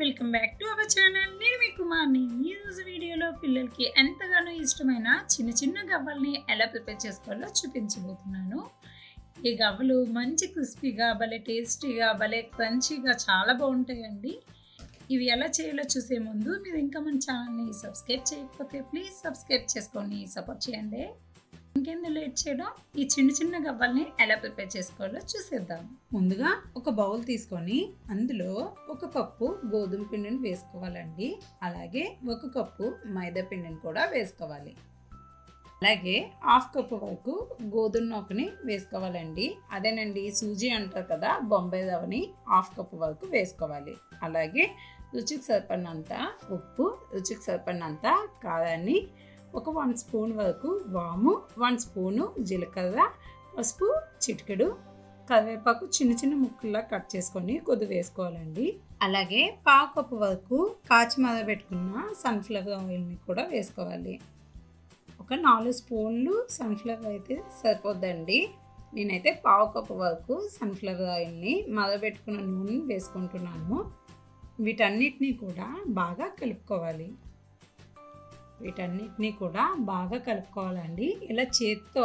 Welcome back to our channel. నేను మీ కుమార్ని. ఈ రోజు వీడియోలో పిల్లలకి ఎంతగానో ఇష్టమైన చిన్న చిన్న గవ్వల్ని ఎలా ప్రిపేర్ చేసుకోవాలో చూపించబోతున్నాను. ఈ గవ్వలు మంచి క్రిస్పీగా, భలే టేస్టీగా, భలే క్రంచీగా చాలా బాగుంటాయండి. ఇవి ఎలా చేయాలో చూసే ముందు మీరు ఇంకా మన ఛానల్ని సబ్స్క్రైబ్ చేయకపోతే ప్లీజ్ సబ్స్క్రైబ్ చేసుకొని సపోర్ట్ చేయండి. ఇంకెందుకు లేట్ చేయడం, ఈ చిన్న చిన్న గవ్వల్ని ఎలా ప్రిపేర్ చేసుకోవాలో చూసేద్దాం. ముందుగా ఒక బౌల్ తీసుకొని అందులో ఒక కప్పు గోధుమ పిండిని వేసుకోవాలండి. అలాగే ఒక కప్పు మైదా పిండిని కూడా వేసుకోవాలి. అలాగే హాఫ్ కప్పు వరకు గోధుమ నూకని వేసుకోవాలండి. అదేనండి సూజీ అంటారు కదా, బొంబాయి రవ్వని హాఫ్ కప్పు వరకు వేసుకోవాలి. అలాగే రుచికి సరిపడినంత ఉప్పు, రుచికి సరిపడినంత కారాన్ని, ఒక 1 స్పూన్ వరకు వాము, 1 స్పూను జీలకర్ర, పసుపు చిటికెడు, కరివేపాకు చిన్న చిన్న ముక్కల్లా కట్ చేసుకొని కొద్దిగా వేసుకోవాలండి. అలాగే పావు కప్పు వరకు కాచి మరగబెట్టుకున్న సన్ఫ్లవర్ ఆయిల్ని కూడా వేసుకోవాలి. ఒక 4 స్పూన్లు సన్ఫ్లవర్ అయితే సరిపోద్దండి. నేనైతే పావు కప్పు వరకు సన్ఫ్లవర్ ఆయిల్ని మరగబెట్టుకున్న నూనె వేసుకుంటున్నాను. వీటన్నిటినీ కూడా బాగా కలుపుకోవాలి. కలుపుకోవాలండి. ఇలా చేత్తో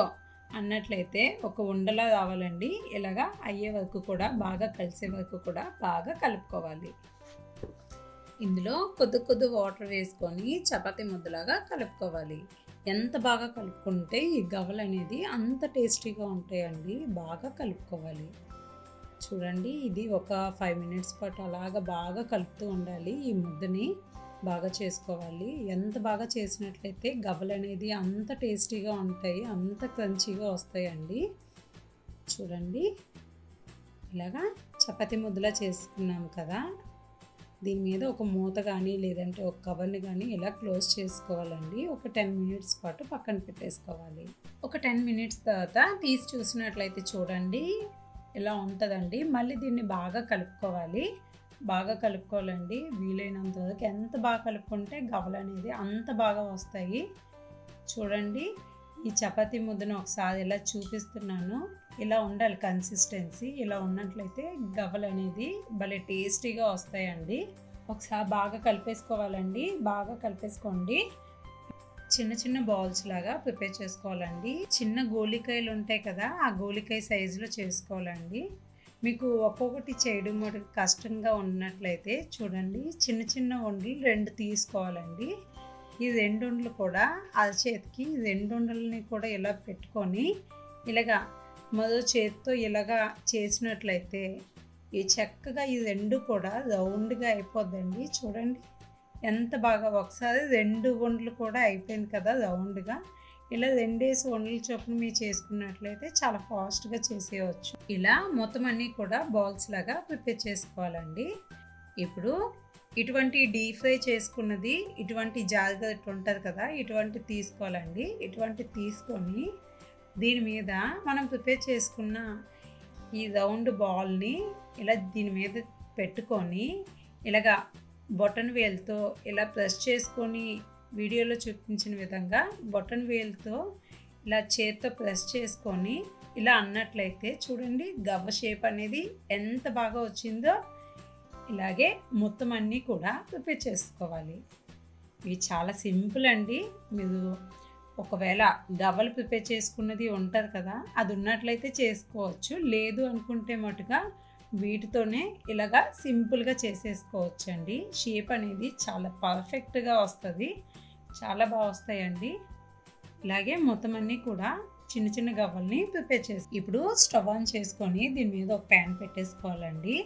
అన్నట్లయితే ఒక ఉండలా రావాలండి. ఇలాగా అయ్యే వరకు కూడా బాగా కలిసే వరకు కూడా బాగా కలుపుకోవాలి. ఇందులో కొద్ది వాటర్ వేసుకొని చపాతీ ముద్దలాగా కలుపుకోవాలి. ఎంత బాగా కలుపుకుంటే ఈ గవ్వలు అనేది అంత టేస్టీగా ఉంటాయండి. బాగా కలుపుకోవాలి. చూడండి, ఇది ఒక 5 మినిట్స్ పాటు అలాగా బాగా కలుపుతూ ఉండాలి. ఈ ముద్దని బాగా చేసుకోవాలి. ఎంత బాగా చేసినట్లయితే గవ్వలు అనేది అంత టేస్టీగా ఉంటాయి, అంత క్రంచీగా వస్తాయండి. చూడండి, ఇలాగా చపాతీ ముద్దలా చేసుకున్నాం కదా, దీని మీద ఒక మూత కానీ లేదంటే ఒక కవర్ని కానీ ఇలా క్లోజ్ చేసుకోవాలండి. ఒక 10 మినిట్స్ పాటు పక్కన పెట్టేసుకోవాలి. ఒక 10 మినిట్స్ తర్వాత తీసి చూసినట్లయితే చూడండి ఇలా ఉంటుందండి. మళ్ళీ దీన్ని బాగా కలుపుకోవాలండి. వీలైనంత వరకు ఎంత బాగా కలుపుకుంటే గవ్వలు అనేది అంత బాగా వస్తాయి. చూడండి, ఈ చపాతీ ముద్దను ఒకసారి ఇలా చూపిస్తున్నాను. ఇలా ఉండాలి కన్సిస్టెన్సీ. ఇలా ఉన్నట్లయితే గవ్వలు అనేది భలే టేస్టీగా వస్తాయండి. ఒకసారి బాగా కలిపేసుకోవాలండి. బాగా కలిపేసుకోండి. చిన్న చిన్న బాల్స్ లాగా ప్రిపేర్ చేసుకోవాలండి. చిన్న గోలికాయలు ఉంటాయి కదా, ఆ గోలికాయ సైజులో చేసుకోవాలండి. మీకు ఒక్కొక్కటి చేయడం మటుకు కష్టంగా ఉన్నట్లయితే చూడండి, చిన్న చిన్న ఉండలు 2 తీసుకోవాలండి. ఈ 2 ఉండలు కూడా అరచేతికి 2 ఉండలని కూడా ఇలా పెట్టుకొని ఇలాగా మరో చేతితో ఇలాగా చేసినట్లయితే ఈ చక్కగా ఈ 2 కూడా రౌండ్గా అయిపోద్దండి. చూడండి ఎంత బాగా. ఒకసారి 2 ఉండలు కూడా అయిపోయింది కదా రౌండ్గా. ఇలా 2 ఉండలు చొప్పున మీరు చేసుకున్నట్లయితే చాలా ఫాస్ట్గా చేసేయవచ్చు. ఇలా మొత్తం అన్నీ కూడా బాల్స్ లాగా ప్రిపేర్ చేసుకోవాలండి. ఇప్పుడు ఇటువంటి డీప్ ఫ్రై చేసుకున్నది, ఇటువంటి జాగ్రత్త ఉంటుంది కదా, ఇటువంటి తీసుకోవాలండి. ఇటువంటి తీసుకొని దీని మీద మనం ప్రిపేర్ చేసుకున్న ఈ రౌండ్ బాల్ని ఇలా దీని మీద పెట్టుకొని ఇలాగా బొటన్ వేలుతో ఇలా ప్రెస్ చేసుకొని వీడియోలో చూపించిన విధంగా బొటన్ వేలుతో ఇలా చేత్తో ప్రెస్ చేసుకొని ఇలా అన్నట్లయితే చూడండి గవ్వ షేప్ అనేది ఎంత బాగా వచ్చిందో. ఇలాగే మొత్తం అన్నీ కూడా ప్రిపేర్ చేసుకోవాలి. ఇవి చాలా సింపుల్ అండి. మీరు ఒకవేళ గవ్వలు ప్రిపేర్ చేసుకున్నది ఉంటుంది కదా, అది ఉన్నట్లయితే చేసుకోవచ్చు. లేదు అనుకుంటే మటుగా వీటితోనే ఇలాగా సింపుల్గా చేసేసుకోవచ్చు అండి. షేప్ అనేది చాలా పర్ఫెక్ట్గా వస్తుంది, చాలా బాగా వస్తాయండి. ఇలాగే మొత్తం అన్నీ కూడా చిన్న చిన్న గవ్వల్ని ప్రిపేర్ చేసి ఇప్పుడు స్టవ్ ఆన్ చేసుకొని దీని మీద ఒక ప్యాన్ పెట్టేసుకోవాలండి.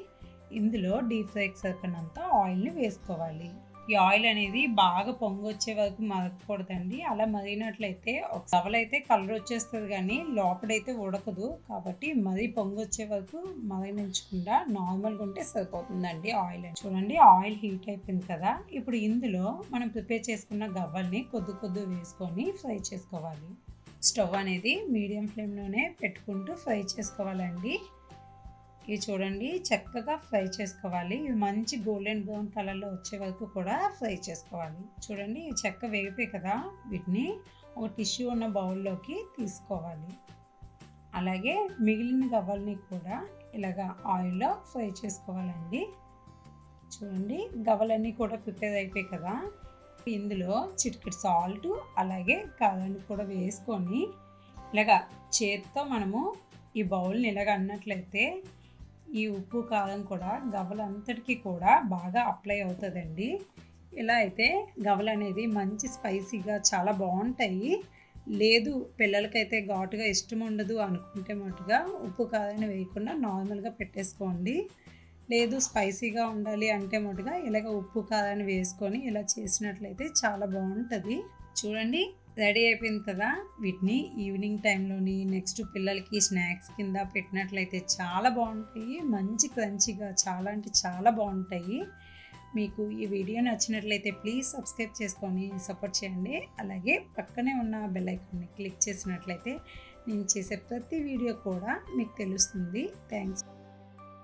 ఇందులో డీప్ ఫ్రైకి సరిపడినంత ఆయిల్ని వేసుకోవాలి. ఈ ఆయిల్ అనేది బాగా పొంగు వచ్చే వరకు మరగకూడదండి. అలా మరిగినట్లయితే ఒక గవ్వలు అయితే కలర్ వచ్చేస్తుంది కానీ లోపలైతే ఉడకదు. కాబట్టి మరీ పొంగు వచ్చే వరకు మరగనించకుండా నార్మల్గా ఉంటే సరిపోతుందండి ఆయిల్. చూడండి, ఆయిల్ హీట్ అయిపోయింది కదా. ఇప్పుడు ఇందులో మనం ప్రిపేర్ చేసుకున్న గవ్వల్ని కొద్ది వేసుకొని ఫ్రై చేసుకోవాలి. స్టవ్ అనేది మీడియం ఫ్లేమ్లోనే పెట్టుకుంటూ ఫ్రై చేసుకోవాలండి. ఇవి చూడండి చక్కగా ఫ్రై చేసుకోవాలి. ఇవి మంచి గోల్డెన్ బ్రౌన్ కలర్లో వచ్చే వరకు కూడా ఫ్రై చేసుకోవాలి. చూడండి చెక్క వేగిపోయి కదా, వీటిని ఒక టిష్యూ ఉన్న బౌల్లోకి తీసుకోవాలి. అలాగే మిగిలిన గవ్వల్ని కూడా ఇలాగా ఆయిల్లో ఫ్రై చేసుకోవాలండి. చూడండి గవ్వలన్నీ కూడా ప్రిపేర్ అయిపోయాయి కదా. ఇందులో చిటికెడు సాల్ట్ అలాగే కారాన్ని కూడా వేసుకొని ఇలాగ చేత్తో మనము ఈ బౌల్ని ఇలాగ అన్నట్లయితే ఈ ఉప్పు కారం కూడా గవ్వలంతటికీ కూడా బాగా అప్లై అవుతుందండి. ఇలా అయితే గవ్వలు అనేది మంచి స్పైసీగా చాలా బాగుంటాయి. లేదు పిల్లలకైతే ఘాటుగా ఇష్టం ఉండదు అనుకుంటే మటుగా ఉప్పు కారాన్ని వేయకుండా నార్మల్గా పెట్టేసుకోండి. లేదు స్పైసీగా ఉండాలి అంటే మటుగా ఇలాగ ఉప్పు కారాన్ని వేసుకొని ఇలా చేసినట్లయితే చాలా బాగుంటుంది. చూడండి రెడీ అయిపోయింది కదా. వీటిని ఈవినింగ్ టైంలోని నెక్స్ట్ పిల్లలకి స్నాక్స్ కింద పెట్టినట్లయితే చాలా బాగుంటాయి. మంచి క్రంచీగా చాలా అంటే చాలా బాగుంటాయి. మీకు ఈ వీడియో నచ్చినట్లయితే ప్లీజ్ సబ్స్క్రైబ్ చేసుకొని సపోర్ట్ చేయండి. అలాగే పక్కనే ఉన్న బెల్ ఐకాన్ని క్లిక్ చేసినట్లయితే నేను చేసే ప్రతి వీడియో కూడా మీకు తెలుస్తుంది. థ్యాంక్స్.